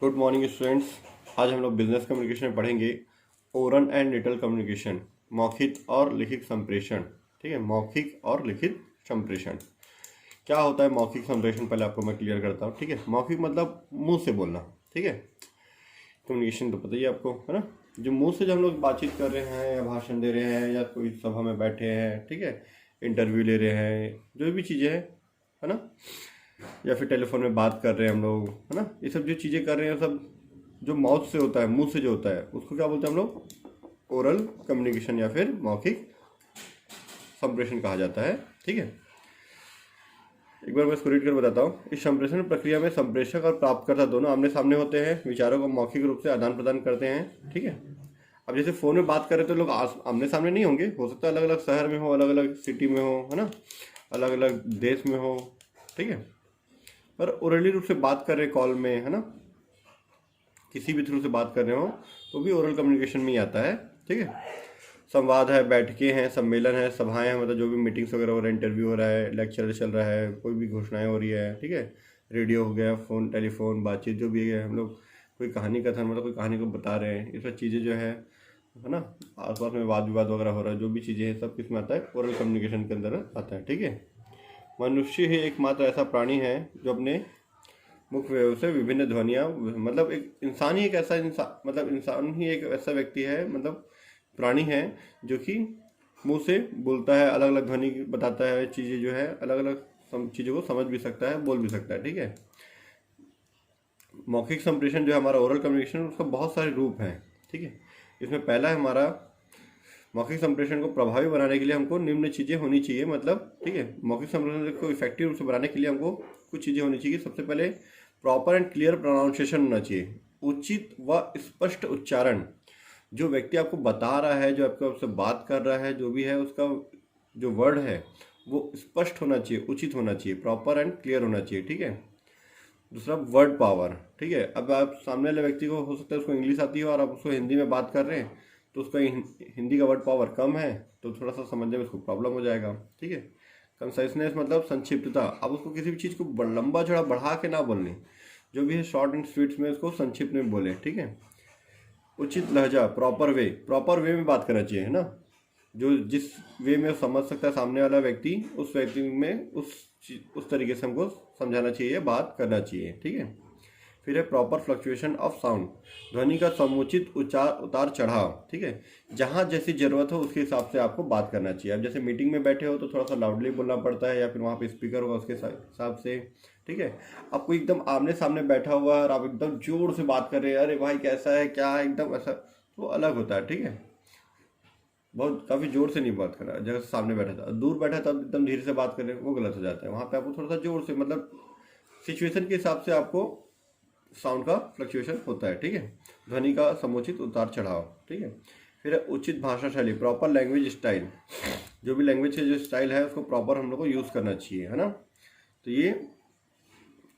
Good morning students. आज हम लोग बिजनेस कम्युनिकेशन में पढ़ेंगे ओरल एंड रिटन कम्युनिकेशन, मौखिक और लिखित संप्रेषण। ठीक है, मौखिक और लिखित संप्रेषण क्या होता है? मौखिक संप्रेषण पहले आपको मैं क्लियर करता हूँ। ठीक है, मौखिक मतलब मुंह से बोलना। ठीक है, कम्युनिकेशन तो पता ही है आपको, है ना। जो मुंह से जब हम लोग बातचीत कर रहे हैं या भाषण दे रहे हैं या कोई सभा में बैठे हैं, ठीक है, इंटरव्यू ले रहे हैं, जो भी चीज़ें हैं, है ना, या फिर टेलीफोन में बात कर रहे हैं हम लोग, है ना, ये सब जो चीज़ें कर रहे हैं सब जो माउथ से होता है, मुंह से जो होता है, उसको क्या बोलते हैं हम लोग? ओरल कम्युनिकेशन या फिर मौखिक संप्रेषण कहा जाता है। ठीक है, एक बार मैं इसको रीड कर बताता हूँ। इस संप्रेषण प्रक्रिया में संप्रेषक और प्राप्तकर्ता दोनों आमने सामने होते हैं, विचारों को मौखिक रूप से आदान प्रदान करते हैं। ठीक है, अब जैसे फ़ोन में बात करें तो लोग आमने सामने नहीं होंगे, हो सकता है अलग अलग शहर में हो, अलग अलग सिटी में हो, है ना, अलग अलग देश में हो। ठीक है, पर ओरली रूप से बात कर रहे कॉल में, है ना, किसी भी थ्रू से बात कर रहे हो तो भी ओरल कम्युनिकेशन में ही आता है। ठीक है, संवाद है, बैठकें हैं, सम्मेलन है, सभाएं हैं, मतलब जो भी मीटिंग्स वगैरह हो रहा है, इंटरव्यू हो रहा है, लेक्चर चल रहा है, कोई भी घोषणाएं हो रही है। ठीक है, रेडियो हो गया, फ़ोन, टेलीफोन, बातचीत जो भी है, हम लोग कोई कहानी कथन, मतलब कोई कहानी को बता रहे हैं, ये सब चीज़ें जो है ना, आसपास में वाद विवाद वगैरह हो रहा है, जो भी चीज़ें हैं सब किस में आता है? ओरल कम्युनिकेशन के अंदर आता है। ठीक है, मनुष्य ही एकमात्र ऐसा प्राणी है जो अपने मुख व्यय से विभिन्न ध्वनियाँ, मतलब एक इंसान ही एक ऐसा इंसान, मतलब इंसान ही एक ऐसा व्यक्ति है, मतलब प्राणी है जो कि मुंह से बोलता है, अलग अलग ध्वनि बताता है, चीज़ें जो है अलग अलग चीज़ों को समझ भी सकता है, बोल भी सकता है। ठीक है, मौखिक संप्रेषण जो है हमारा ओरल कम्युनिकेशन, उसका बहुत सारे रूप हैं। ठीक है, इसमें पहला है हमारा मौखिक संप्रेषण को प्रभावी बनाने के लिए हमको निम्न चीज़ें होनी चाहिए, मतलब ठीक है, मौखिक संप्रेषण को इफेक्टिव रूप से बनाने के लिए हमको कुछ चीज़ें होनी चाहिए। सबसे पहले प्रॉपर एंड क्लियर प्रोनाउंसिएशन होना चाहिए, उचित व स्पष्ट उच्चारण। जो व्यक्ति आपको बता रहा है, जो आपसे बात कर रहा है, जो भी है, उसका जो वर्ड है वो स्पष्ट होना चाहिए, उचित होना चाहिए, प्रॉपर एंड क्लियर होना चाहिए। ठीक है, दूसरा वर्ड पावर। ठीक है, अब आप सामने वाले व्यक्ति को हो सकता है उसको इंग्लिश आती हो और आप उसको हिंदी में बात कर रहे हैं, तो उसका हिंदी का वर्ड पावर कम है, तो थोड़ा सा समझने में उसको प्रॉब्लम हो जाएगा। ठीक है, कंसाइसनेस मतलब संक्षिप्तता। अब उसको किसी भी चीज़ को लंबा चौड़ा बढ़ा के ना बोलनी, जो भी है शॉर्ट एंड स्वीट्स में उसको संक्षिप्त में बोले। ठीक है, उचित लहजा, प्रॉपर वे में बात करना चाहिए, है ना, जो जिस वे में समझ सकता है सामने वाला व्यक्ति, उस व्यक्ति में उस तरीके से हमको समझाना चाहिए, बात करना चाहिए। ठीक है, फिर है प्रॉपर फ्लक्चुएशन ऑफ साउंड, ध्वनि का समुचित उतार चढ़ाव। ठीक है, जहाँ जैसी ज़रूरत हो उसके हिसाब से आपको बात करना चाहिए। अब जैसे मीटिंग में बैठे हो तो थोड़ा सा लाउडली बोलना पड़ता है, या फिर वहाँ पे स्पीकर होगा उसके हिसाब से। ठीक है, अब कोई एकदम आमने सामने बैठा हुआ है और आप एकदम जोर से बात कर रहे हैं, अरे भाई कैसा है, क्या है, एकदम ऐसा, तो अलग होता है। ठीक है, बहुत काफ़ी जोर से नहीं बात कर रहा है, जगह सामने बैठा था, दूर बैठा था एकदम धीरे से बात कर रहे हैं, वो गलत हो जाता है। वहाँ पे आपको थोड़ा सा जोर से, मतलब सिचुएशन के हिसाब से आपको साउंड का फ्लक्चुएशन होता है। ठीक है, ध्वनि का समुचित उतार चढ़ाव। ठीक है, फिर उचित भाषा शैली, प्रॉपर लैंग्वेज स्टाइल, जो भी लैंग्वेज के जो स्टाइल है उसको प्रॉपर हम लोग को यूज़ करना चाहिए, है ना। तो ये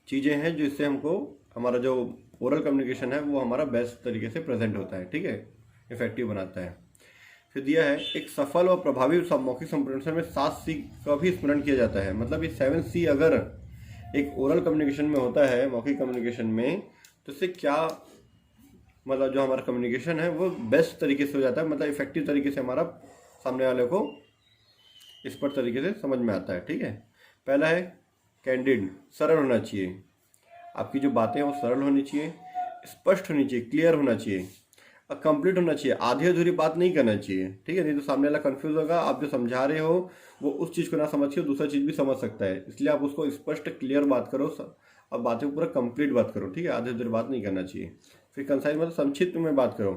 चीज़ें हैं जिससे हमको हमारा जो ओरल कम्युनिकेशन है वो हमारा बेस्ट तरीके से प्रेजेंट होता है। ठीक है, इफेक्टिव बनाता है। फिर दिया है एक सफल और प्रभावी मौखिक संप्रेषण में 7C का भी स्मरण किया जाता है। मतलब ये 7C अगर एक ओरल कम्युनिकेशन में होता है, मौखिक कम्युनिकेशन में, तो इससे क्या मतलब जो हमारा कम्युनिकेशन है वो बेस्ट तरीके से हो जाता है, मतलब इफेक्टिव तरीके से हमारा सामने वाले को स्पष्ट तरीके से समझ में आता है। ठीक है, पहला है कैंडिड, सरल होना चाहिए, आपकी जो बातें हैं वो सरल होनी चाहिए, स्पष्ट होनी चाहिए, क्लियर होना चाहिए, और कंप्लीट होना चाहिए, आधी अधूरी बात नहीं करना चाहिए। ठीक है, नहीं तो सामने वाला कंफ्यूज होगा, आप जो समझा रहे हो वो उस चीज़ को ना समझ के दूसरा चीज़ भी समझ सकता है, इसलिए आप उसको स्पष्ट क्लियर बात करो और बातें पूरा कंप्लीट बात करो। ठीक है, आधी अधूरी बात नहीं करना चाहिए। फिर कंसाइज मतलब संक्षिप्त में बात करो,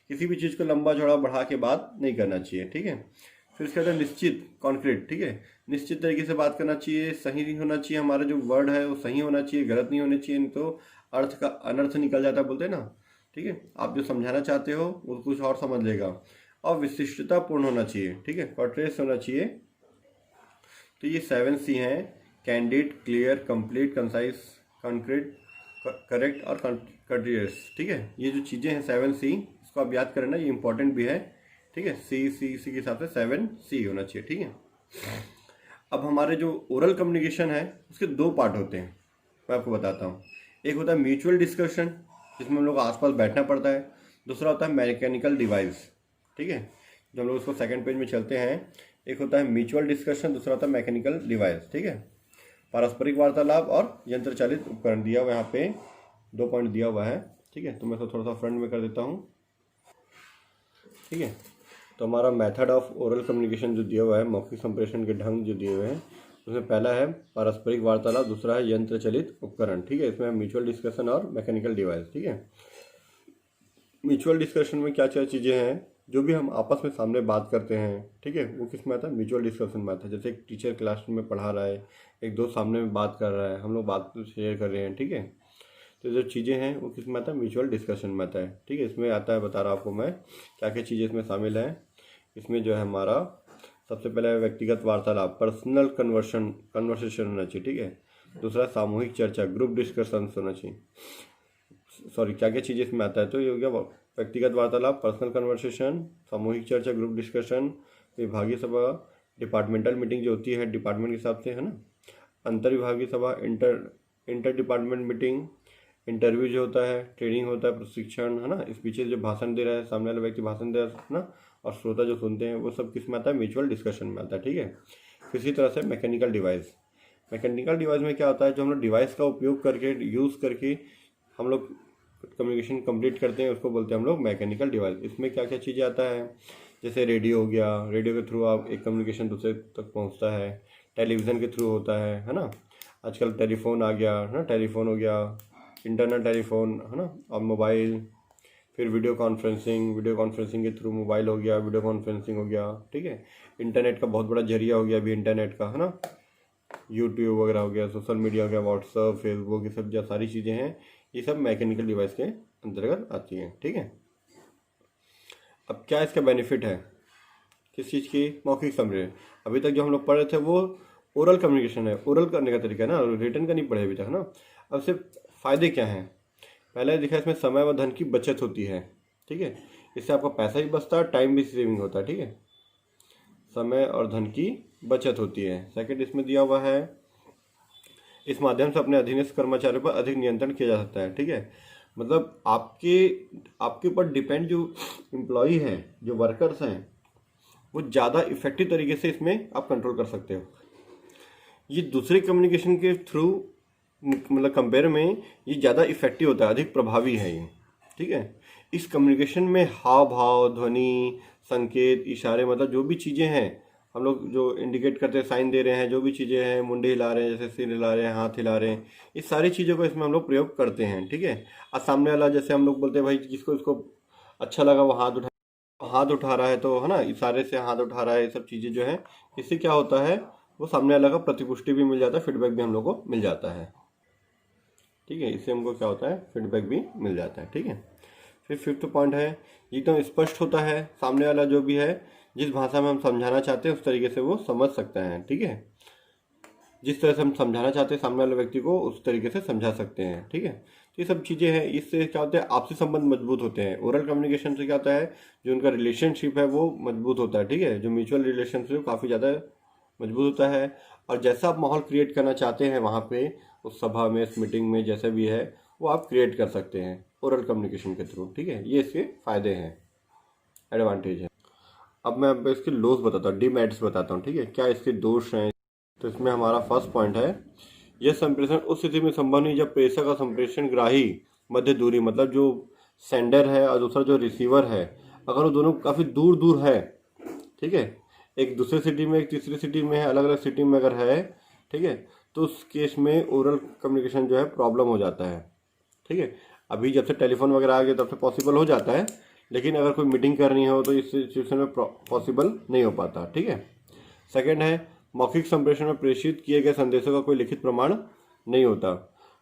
किसी भी चीज़ को लंबा चौड़ा बढ़ा के बात नहीं करना चाहिए। ठीक है, फिर उसके बाद निश्चित, कॉन्क्रीट। ठीक है, निश्चित तरीके से बात करना चाहिए, सही होना चाहिए, हमारा जो वर्ड है वो सही होना चाहिए, गलत नहीं होने चाहिए, नहीं तो अर्थ का अनर्थ निकल जाता है, बोलते हैं ना। ठीक है, आप जो समझाना चाहते हो वो कुछ और समझ लेगा, और विशिष्टता पूर्ण होना चाहिए। ठीक है, कॉर्टेस होना चाहिए। तो ये 7C हैं, candid, clear, complete, concise, concrete, correct और कॉर्टियस। ठीक है, ये जो चीज़ें हैं 7C, इसको आप याद करना, ये इंपॉर्टेंट भी है। ठीक है, सी के हिसाब से 7C होना चाहिए। ठीक है, अब हमारे जो ओरल कम्युनिकेशन है उसके दो पार्ट होते हैं, मैं आपको बताता हूँ। एक होता है म्यूचुअल डिस्कशन, जिसमें हम लोग को आसपास बैठना पड़ता है। दूसरा होता है मैकेनिकल डिवाइस, ठीक है, जो हम लोग उसको सेकंड पेज में चलते हैं। एक होता है म्यूचुअल डिस्कशन, दूसरा होता है मैकेनिकल डिवाइस, ठीक है। पारस्परिक वार्तालाप और यंत्र चालित उपकरण दिया हुआ यहाँ पे 2 पॉइंट दिया हुआ है, ठीक है। तो मैं इसको थोड़ा सा फ्रंट में कर देता हूँ, ठीक है। तो हमारा मेथड ऑफ ओरल कम्युनिकेशन जो दिया हुआ है, मौखिक संप्रेषण के ढंग जो दिए हुए हैं, उसमें पहला है पारस्परिक वार्तालाप, दूसरा है यंत्र चलित उपकरण, ठीक है। इसमें म्यूचुअल डिस्कशन और मैकेनिकल डिवाइस, ठीक है। म्यूचुअल डिस्कशन में क्या क्या चीज़ें हैं, जो भी हम आपस में सामने बात करते हैं, ठीक है, वो किस में आता है, म्यूचुअल डिस्कशन में आता है। जैसे एक टीचर क्लासरूम में पढ़ा रहा है, एक दोस्त सामने में बात कर रहा है, हम लोग बात शेयर कर रहे हैं, ठीक है। तो जो चीज़ें हैं वो किस में आता है, म्यूचुअल डिस्कशन में आता है, ठीक है। इसमें आता है, बता रहा आपको मैं क्या क्या चीज़ें इसमें शामिल हैं। इसमें जो है हमारा सबसे पहले व्यक्तिगत वार्तालाप, पर्सनल कन्वर्सेशन होना चाहिए, ठीक है। दूसरा सामूहिक चर्चा, ग्रुप डिस्कशन होना चाहिए। सॉरी, क्या क्या चीज़ें इसमें आता है, तो ये हो गया व्यक्तिगत वार्तालाप, पर्सनल कन्वर्सेशन, सामूहिक चर्चा, ग्रुप डिस्कशन, विभागीय सभा, डिपार्टमेंटल मीटिंग जो होती है डिपार्टमेंट के हिसाब से, है ना, अंतर विभागीय सभा, इंटर डिपार्टमेंट मीटिंग, इंटरव्यू जो होता है, ट्रेनिंग होता है, प्रशिक्षण, है ना, स्पीचेज जो भाषण दे रहा है, सामने वाला व्यक्ति भाषण दे रहा है ना, और श्रोता जो सुनते हैं, वो सब किस में आता है, म्यूचुअल डिस्कशन में आता है, ठीक है। इसी तरह से मैकेनिकल डिवाइस, मैकेनिकल डिवाइस में क्या होता है, जो हम लोग डिवाइस का उपयोग करके, यूज़ करके हम लोग कम्युनिकेशन कंप्लीट करते हैं, उसको बोलते हैं हम लोग मैकेनिकल डिवाइस। इसमें क्या क्या चीज़ें आता है, जैसे रेडियो हो गया, रेडियो के थ्रू आप एक कम्युनिकेशन दूसरे तक पहुंचता है। टेलीविज़न के थ्रू होता है ना, आजकल टेलीफोन आ गया है ना, टेलीफोन हो गया, इंटरनेट टेलीफोन, है ना, और मोबाइल। फिर वीडियो कॉन्फ्रेंसिंग के थ्रू मोबाइल हो गया, वीडियो कॉन्फ्रेंसिंग हो गया, ठीक है। इंटरनेट का बहुत बड़ा जरिया हो गया अभी इंटरनेट का, है ना, यूट्यूब वगैरह हो गया, सोशल मीडिया हो गया, व्हाट्सअप, फेसबुक, ये सब जो सारी चीज़ें हैं, ये सब मैकेनिकल डिवाइस के अंतर्गत आती हैं, ठीक है। अब क्या इसका बेनिफिट है, किस चीज़ की, मौखिक संप्रेषण। अभी तक जो हम लोग पढ़ रहे थे वो ओरल कम्युनिकेशन है, ओरल करने का तरीका है ना, रिटर्न का नहीं पढ़े अभी तक, है ना। अब सिर्फ फ़ायदे क्या हैं, पहले दिखा इसमें समय व धन की बचत होती है, ठीक है। इससे आपका पैसा भी बचता है, टाइम भी सेविंग होता है, ठीक है, समय और धन की बचत होती है। सेकंड इसमें दिया हुआ है, इस माध्यम से अपने अधीनस्थ कर्मचारियों पर अधिक नियंत्रण किया जा सकता है, ठीक है। मतलब आपके ऊपर डिपेंड जो एम्प्लॉई हैं, जो वर्कर्स हैं, वो ज़्यादा इफेक्टिव तरीके से इसमें आप कंट्रोल कर सकते हो। ये दूसरे कम्युनिकेशन के थ्रू मतलब कंपेयर में ये ज़्यादा इफेक्टिव होता है, अधिक प्रभावी है ये, ठीक है। इस कम्युनिकेशन में हाव भाव, ध्वनि, संकेत, इशारे, मतलब जो भी चीज़ें हैं हम लोग जो इंडिकेट करते हैं, साइन दे रहे हैं, जो भी चीज़ें हैं, मुंडे हिला रहे हैं, जैसे सिर हिला रहे हैं, हाथ हिला रहे हैं, इस सारी चीज़ों को इसमें हम लोग प्रयोग करते हैं, ठीक है। और सामने वाला, जैसे हम लोग बोलते हैं भाई, जिसको इसको अच्छा लगा वो हाथ उठा रहा है, तो है ना, इशारे से हाथ उठा रहा है, ये सब चीज़ें जो है, इससे क्या होता है, वो सामने वाला का प्रतिपुष्टि भी मिल जाता है, फीडबैक भी हम लोग को मिल जाता है, ठीक है। इससे हमको क्या होता है, फीडबैक भी मिल जाता है, ठीक है। फिर फिफ्थ पॉइंट है, एकदम स्पष्ट होता है, सामने वाला जो भी है, जिस भाषा में हम समझाना चाहते हैं उस तरीके से वो समझ सकता है, ठीक है। जिस तरह से हम समझाना चाहते हैं सामने वाले व्यक्ति को, उस तरीके से समझा सकते हैं, ठीक है। तो ये सब चीज़ें हैं, इससे क्या होता है, आपसी संबंध मजबूत होते हैं। ओरल कम्युनिकेशन से क्या होता है, जो उनका रिलेशनशिप है वो मजबूत होता है, ठीक है। जो म्यूचुअल रिलेशनशिप काफ़ी ज़्यादा मजबूत होता है, और जैसा आप माहौल क्रिएट करना चाहते हैं वहाँ पे, उस सभा में, इस मीटिंग में, जैसे भी है, वो आप क्रिएट कर सकते हैं ओरल कम्युनिकेशन के थ्रू, ठीक है। ये इसके फ़ायदे हैं, एडवांटेज है। अब मैं आपको इसके लॉस बताता हूँ, डीमेरिट्स बताता हूँ, ठीक है, क्या इसके दोष हैं। तो इसमें हमारा फर्स्ट पॉइंट है, यह संप्रेषण उस स्थिति में संभव नहीं जब प्रेषक और संप्रेषण ग्राही मध्य दूरी, मतलब जो सेंडर है और दूसरा जो रिसीवर है, अगर वो दोनों काफ़ी दूर दूर है, ठीक है, एक दूसरे सिटी में, एक तीसरी सिटी में है, अलग अलग सिटी में अगर है, ठीक है, तो उस केस में ओरल कम्युनिकेशन जो है प्रॉब्लम हो जाता है, ठीक है। अभी जब से टेलीफोन वगैरह आ गया तब से पॉसिबल हो जाता है, लेकिन अगर कोई मीटिंग करनी हो तो इस सिचुएशन में पॉसिबल नहीं हो पाता, ठीक है। सेकंड है, मौखिक संप्रेषण में प्रेषित किए गए संदेशों का कोई लिखित प्रमाण नहीं होता।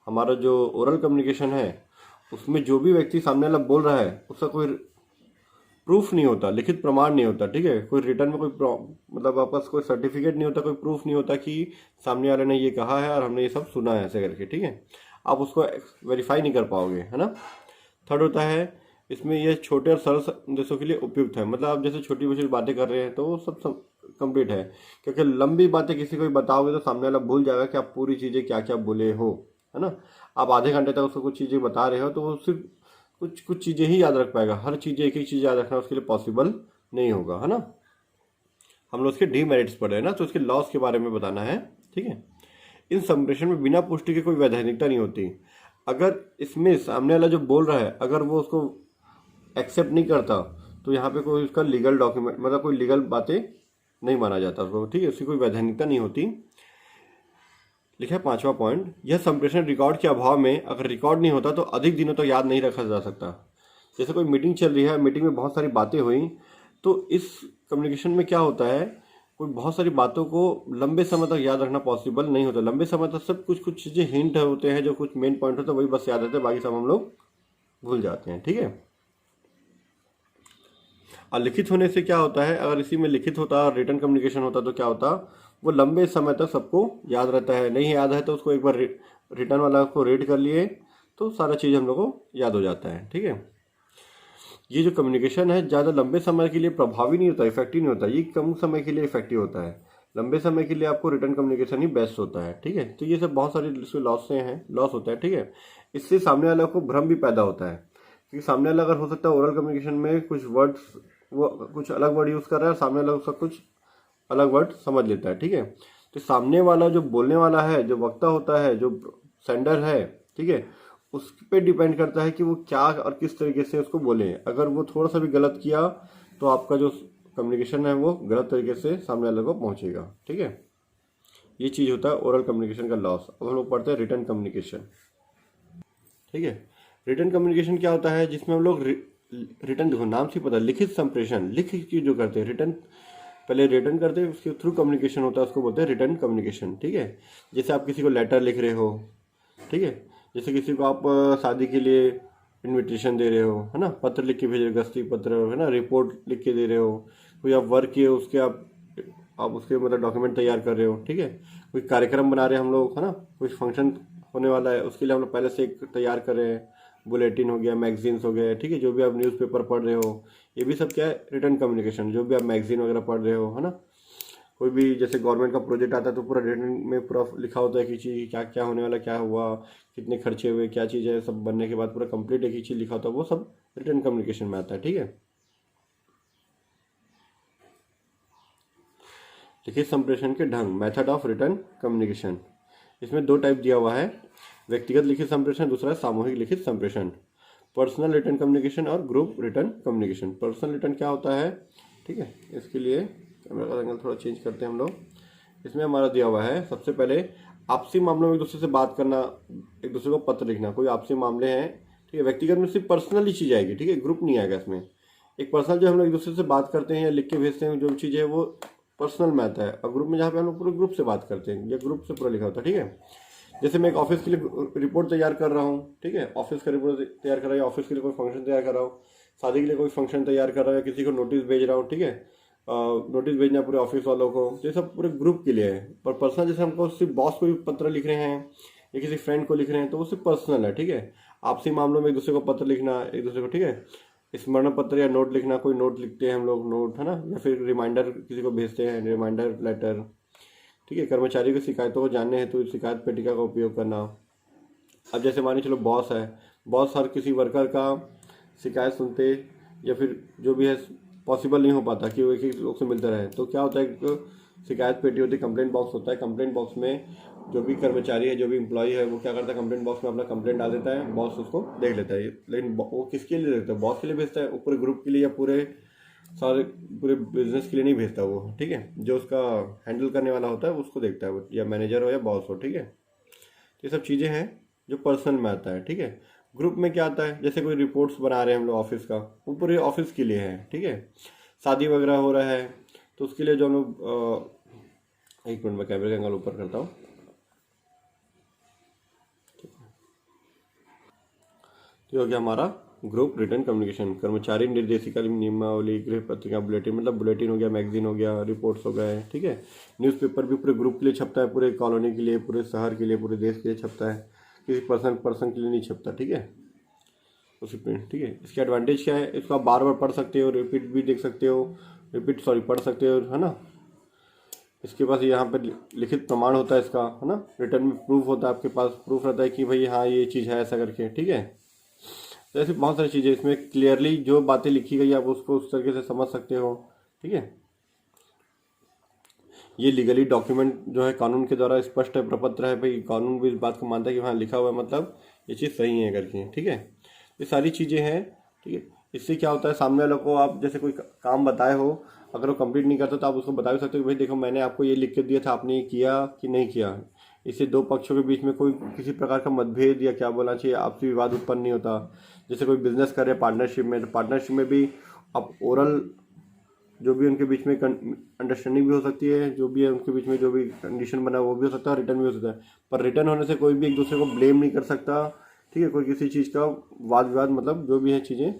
हमारा जो ओरल कम्युनिकेशन है उसमें जो भी व्यक्ति सामने वाला बोल रहा है उसका कोई प्रूफ नहीं होता, लिखित प्रमाण नहीं होता, ठीक है। कोई रिटर्न में कोई मतलब आपका कोई सर्टिफिकेट नहीं होता, कोई प्रूफ नहीं होता कि सामने वाले ने ये कहा है और हमने ये सब सुना है ऐसे करके, ठीक है। आप उसको वेरीफाई नहीं कर पाओगे, है ना। थर्ड होता है, इसमें ये छोटे और सरल संदेशों के लिए उपयुक्त है, मतलब आप जैसे छोटी छोटी बातें कर रहे हैं तो वो सब कंप्लीट है, क्योंकि लंबी बातें किसी को भी बताओगे तो सामने वाला भूल जाएगा कि आप पूरी चीज़ें क्या क्या बोले हो, है ना। आप आधे घंटे तक उसको कुछ चीज़ें बता रहे हो तो वो सिर्फ कुछ कुछ चीज़ें ही याद रख पाएगा, हर चीज़ एक एक चीज़ याद रखना उसके लिए पॉसिबल नहीं होगा, है ना। हम लोग उसके डीमेरिट्स पढ़े हैं ना, तो उसके लॉस के बारे में बताना है, ठीक है। इन संप्रेषण में बिना पुष्टि के कोई वैधानिकता नहीं होती। अगर इसमें सामने वाला जो बोल रहा है अगर वो उसको एक्सेप्ट नहीं करता तो यहाँ पे कोई उसका लीगल डॉक्यूमेंट मतलब कोई लीगल बातें नहीं माना जाता उसको, ठीक है, उसकी कोई वैधानिकता नहीं होती। लिखा है 5वां पॉइंट, यह संप्रेषण रिकॉर्ड के अभाव में अगर रिकॉर्ड नहीं होता तो अधिक दिनों तक याद नहीं रखा जा सकता। जैसे कोई मीटिंग चल रही है, मीटिंग में बहुत सारी बातें हुई, तो इस कम्युनिकेशन में क्या होता है, कोई बहुत सारी बातों को लंबे समय तक याद रखना पॉसिबल नहीं होता। लंबे समय तक सब कुछ कुछ चीज़ें हिंट होते हैं, जो कुछ मेन पॉइंट होते हैं वही बस याद रहते हैं, बाकी सब हम लोग भूल जाते हैं, ठीक है। और लिखित होने से क्या होता है, अगर इसी में लिखित होता और रिटर्न कम्युनिकेशन होता तो क्या होता, वो लंबे समय तक सबको याद रहता है। नहीं याद है तो उसको एक बार रिटर्न वाला को रीड कर लिए तो सारा चीज़ हम लोग को याद हो जाता है, ठीक है। ये जो कम्युनिकेशन है ज़्यादा लंबे समय के लिए प्रभावी नहीं होता, इफेक्टिव नहीं होता, ये कम समय के लिए इफेक्टिव होता है। लंबे समय के लिए आपको रिटर्न कम्युनिकेशन ही बेस्ट होता है, ठीक है। तो ये सब बहुत सारे लॉस होता है, ठीक है। इससे सामने वाले को भ्रम भी पैदा होता है, क्योंकि सामने वाला अगर हो सकता है ओरल कम्युनिकेशन में कुछ वर्ड्स वो कुछ अलग वर्ड यूज़ कर रहा है और सामने वाला उसका कुछ अलग वर्ड समझ लेता है, ठीक है। तो सामने वाला जो बोलने वाला है, जो वक्ता होता है, जो सेंडर है, ठीक है, उस पे डिपेंड करता है कि वो क्या और किस तरीके से उसको बोले। अगर वो थोड़ा सा भी गलत किया तो आपका जो कम्युनिकेशन है वो गलत तरीके से सामने वाले को पहुंचेगा, ठीक है। ये चीज़ होता है ओरल कम्युनिकेशन का लॉस। अब हम लोग पढ़ते हैं रिटर्न कम्युनिकेशन, ठीक है। रिटर्न कम्युनिकेशन क्या होता है, जिसमें हम लोग रिटर्न, देखो नाम से पता, लिखित संप्रेषण, लिख के जो करते हैं रिटर्न, पहले रिटर्न करते हैं उसके थ्रू कम्युनिकेशन होता है, उसको बोलते हैं रिटर्न कम्युनिकेशन, ठीक है। जैसे आप किसी को लेटर लिख रहे हो, ठीक है, जैसे किसी को आप शादी के लिए इनविटेशन दे रहे हो, है ना, पत्र लिख के भेज रहे हो, गस्ती पत्र, है ना, रिपोर्ट लिख के दे रहे हो, कोई आप वर्क किए उसके आप उसके मतलब डॉक्यूमेंट तैयार कर रहे हो, ठीक है। कोई कार्यक्रम बना रहे हैं हम लोग, है ना, कोई फंक्शन होने वाला है उसके लिए हम लोग पहले से एक तैयार कर रहे हैं, बुलेटिन हो गया, मैगजीन्स हो गए, ठीक है, जो भी आप न्यूज़पेपर पढ़ रहे हो, ये भी सब क्या है, रिटर्न कम्युनिकेशन। जो भी आप मैगजीन वगैरह पढ़ रहे हो, है ना, कोई भी जैसे गवर्नमेंट का प्रोजेक्ट आता है तो पूरा रिटर्न में पूरा लिखा होता है कि चीज़ क्या क्या होने वाला, क्या हुआ, कितने खर्चे हुए, क्या चीज़ है, सब बनने के बाद पूरा कंप्लीट एक ही चीज़ लिखा होता है, वो सब रिटर्न कम्युनिकेशन में आता है, ठीक है। लिखित संप्रेषण के ढंग, मेथड ऑफ रिटर्न कम्युनिकेशन, इसमें 2 टाइप दिया हुआ है, व्यक्तिगत लिखित संप्रेषण, दूसरा है सामूहिक लिखित संप्रेषण। पर्सनल रिटर्न कम्युनिकेशन और group return communication. Personal return क्या होता है, ठीक है, इसके लिए कैमरा का एंगल थोड़ा चेंज करते हैं हम लोग। इसमें हमारा दिया हुआ है सबसे पहले आपसी मामलों में एक दूसरे से बात करना, एक दूसरे को पत्र लिखना, कोई आपसी मामले हैं, ठीक है। व्यक्तिगत में सिर्फ पर्सनली चीज़ आएगी, ठीक है, ग्रुप नहीं आएगा इसमें। एक पर्सनल जो हम लोग एक दूसरे से बात करते हैं या लिख के भेजते हैं, जो चीज़ है वो पर्सनल में आता है। और ग्रुप में जहाँ पे हम लोग पूरे ग्रुप से बात करते हैं या ग्रुप से पूरा लिखा होता है, ठीक है। जैसे मैं एक ऑफिस के लिए रिपोर्ट तैयार कर रहा हूँ, ठीक है, ऑफिस का रिपोर्ट तैयार कर रहा हूँ, ऑफिस के लिए कोई फंक्शन तैयार कर रहा हूँ, शादी के लिए कोई फंक्शन तैयार कर रहा हूँ, या किसी को नोटिस भेज रहा हूँ, ठीक है, नोटिस भेजना पूरे ऑफिस वालों को, ये सब पूरे ग्रुप के लिए है। पर पर्सनल जैसे हमको सिर्फ बॉस को भी पत्र लिख रहे हैं या किसी फ्रेंड को लिख रहे हैं तो वो सिर्फ पर्सनल है, ठीक है। आपसी मामलों में एक दूसरे को पत्र लिखना, एक दूसरे को, ठीक है, स्मरण पत्र या नोट लिखना, कोई नोट लिखते हैं हम लोग, नोट, है ना, या फिर रिमाइंडर किसी को भेजते हैं, रिमाइंडर लेटर, ठीक है। कर्मचारी की शिकायतों को जानने हेतु शिकायत पेटिका का उपयोग करना। अब जैसे मानिए चलो बॉस है, बॉस हर किसी वर्कर का शिकायत सुनते या फिर जो भी है पॉसिबल नहीं हो पाता कि वो एक एक लोग से मिलते रहे, तो क्या होता है, एक शिकायत पेटी होती है, कंप्लेंट बॉक्स होता है। कंप्लेंट बॉक्स में जो भी कर्मचारी है, जो भी एम्प्लॉय है, वो क्या करता है, कंप्लेंट बॉक्स में अपना कंप्लेंट डाल देता है, बॉस उसको देख लेता है। लेकिन वो किसके लिए देता है, बॉस के लिए भेजता है, वो पूरे ग्रुप के लिए या पूरे सारे पूरे बिजनेस के लिए नहीं भेजता वो, ठीक है। जो उसका हैंडल करने वाला होता है उसको देखता है वो, या मैनेजर हो या बॉस हो, ठीक है। तो ये सब चीज़ें हैं जो पर्सनल में आता है, ठीक है। ग्रुप में क्या आता है, जैसे कोई रिपोर्ट्स बना रहे हैं हम लोग ऑफिस का, वो पूरे ऑफिस के लिए है, ठीक है। शादी वगैरह हो रहा है तो उसके लिए जो हम लोग, एक मिनट में कैमरे का एंगल ऊपर करता हूँ, तो हो गया हमारा ग्रुप रिटर्न कम्युनिकेशन। कर्मचारी निर्देशिका नियमावली, गृह पत्रिका, बुलेटिन, मतलब बुलेटिन हो गया, मैगजीन हो गया, रिपोर्ट्स हो गए, ठीक है। न्यूज़पेपर भी पूरे ग्रुप के लिए छपता है, पूरे कॉलोनी के लिए, पूरे शहर के लिए, पूरे देश के लिए छपता है, किसी पर्सन के लिए नहीं छपता, ठीक है, उसी प्रिंट, ठीक है। इसके एडवांटेज क्या है, इसको आप बार बार पढ़ सकते हो, रिपीट भी देख सकते हो, पढ़ सकते हो, है ना। इसके पास यहाँ पर लिखित प्रमाण होता है इसका, है ना, रिटर्न में प्रूफ होता है, आपके पास प्रूफ रहता है कि भाई हाँ ये चीज़ है ऐसा करके, ठीक है। तो ऐसी बहुत सारी चीज़ें इसमें क्लियरली जो बातें लिखी गई आप उसको उस तरीके से समझ सकते हो। ठीक है, ये लीगली डॉक्यूमेंट जो है कानून के द्वारा स्पष्ट है, प्रपत्र है, भाई कानून भी इस बात को मानता है कि हाँ लिखा हुआ है मतलब ये चीज़ सही है करके। ठीक है, ये सारी चीज़ें हैं। ठीक है, इससे क्या होता है, सामने वालों को आप जैसे कोई काम बताए हो, अगर वो कंप्लीट नहीं करता तो आप उसको बता भी सकते हो कि भाई देखो मैंने आपको ये लिख के दिया था, आपने ये किया कि नहीं किया। इससे दो पक्षों के बीच में कोई किसी प्रकार का मतभेद या क्या बोलना चाहिए आपसी विवाद उत्पन्न नहीं होता। जैसे कोई बिजनेस कर रहे हैं पार्टनरशिप में, तो पार्टनरशिप में भी आप ओरल जो भी उनके बीच में अंडरस्टैंडिंग भी हो सकती है, जो भी है उनके बीच में जो भी कंडीशन बना वो भी हो सकता है, रिटर्न भी हो सकता है। पर रिटर्न होने से कोई भी एक दूसरे को ब्लेम नहीं कर सकता। ठीक है, कोई किसी चीज़ का वाद विवाद मतलब जो भी है चीज़ें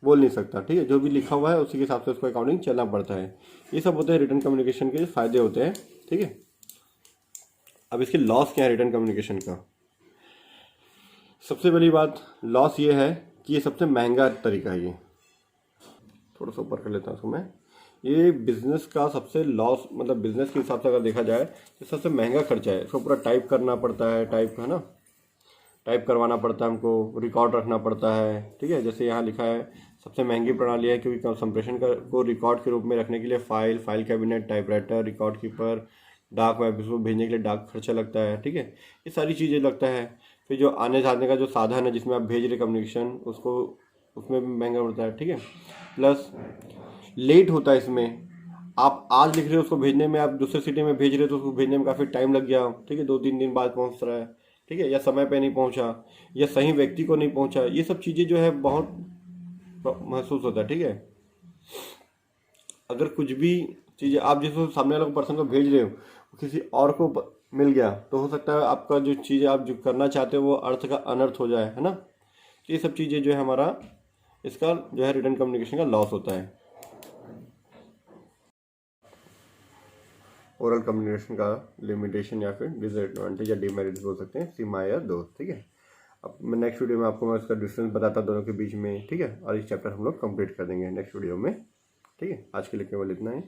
बोल नहीं सकता। ठीक है, जो भी लिखा हुआ है उसी के हिसाब से उसको अकॉर्डिंग चलना पड़ता है। ये सब होते हैं रिटर्न कम्युनिकेशन के फायदे होते हैं। ठीक है, अब इसके लॉस क्या है रिटर्न कम्युनिकेशन का। सबसे पहली बात लॉस ये है कि ये सबसे महंगा तरीका है। ये थोड़ा सा ऊपर कर लेता हूँ इसको मैं। ये बिजनेस का सबसे लॉस मतलब बिजनेस के हिसाब से अगर देखा जाए तो सबसे महंगा खर्चा है। इसको पूरा टाइप करना पड़ता है, टाइप है ना, टाइप करवाना पड़ता है हमको, रिकॉर्ड रखना पड़ता है। ठीक है, जैसे यहाँ लिखा है सबसे महंगी प्रणाली है क्योंकि संप्रेषण को रिकॉर्ड के रूप में रखने के लिए file cabinet, typewriter, record keeper, डाक वेब, इसको भेजने के लिए डाक खर्चा लगता है। ठीक है, ये सारी चीज़ें लगता है। फिर जो आने जाने का जो साधन है जिसमें आप भेज रहे कम्युनिकेशन उसको, उसमें भी महंगा पड़ता है। ठीक है, प्लस लेट होता है इसमें। आप आज लिख रहे हो उसको भेजने में, आप दूसरे सिटी में भेज रहे हो तो उसको भेजने में काफ़ी टाइम लग गया। ठीक है, 2-3 दिन बाद पहुंच रहा है। ठीक है, या समय पे नहीं पहुंचा, या सही व्यक्ति को नहीं पहुंचा। ये सब चीज़ें जो है बहुत महसूस होता है। ठीक है, अगर कुछ भी चीज़ें आप जिस सामने वाले पर्सन को भेज रहे हो किसी और को मिल गया तो हो सकता है आपका जो चीज़ें आप जो करना चाहते हो वो अर्थ का अनर्थ हो जाए, है ना। ये सब चीज़ें जो है हमारा इसका जो है रिटर्न कम्युनिकेशन का लॉस होता है। ओरल कम्युनिकेशन का लिमिटेशन या फिर डिसएडवांटेज या डिमेरिट बोल सकते हैं, सीमाएं या दोष। ठीक है, अब मैं नेक्स्ट वीडियो में आपको मैं इसका डिफरेंस बताता दोनों के बीच में। ठीक है, और इस चैप्टर हम लोग कंप्लीट कर देंगे नेक्स्ट वीडियो में। ठीक है, आज के लिए केवल इतना ही।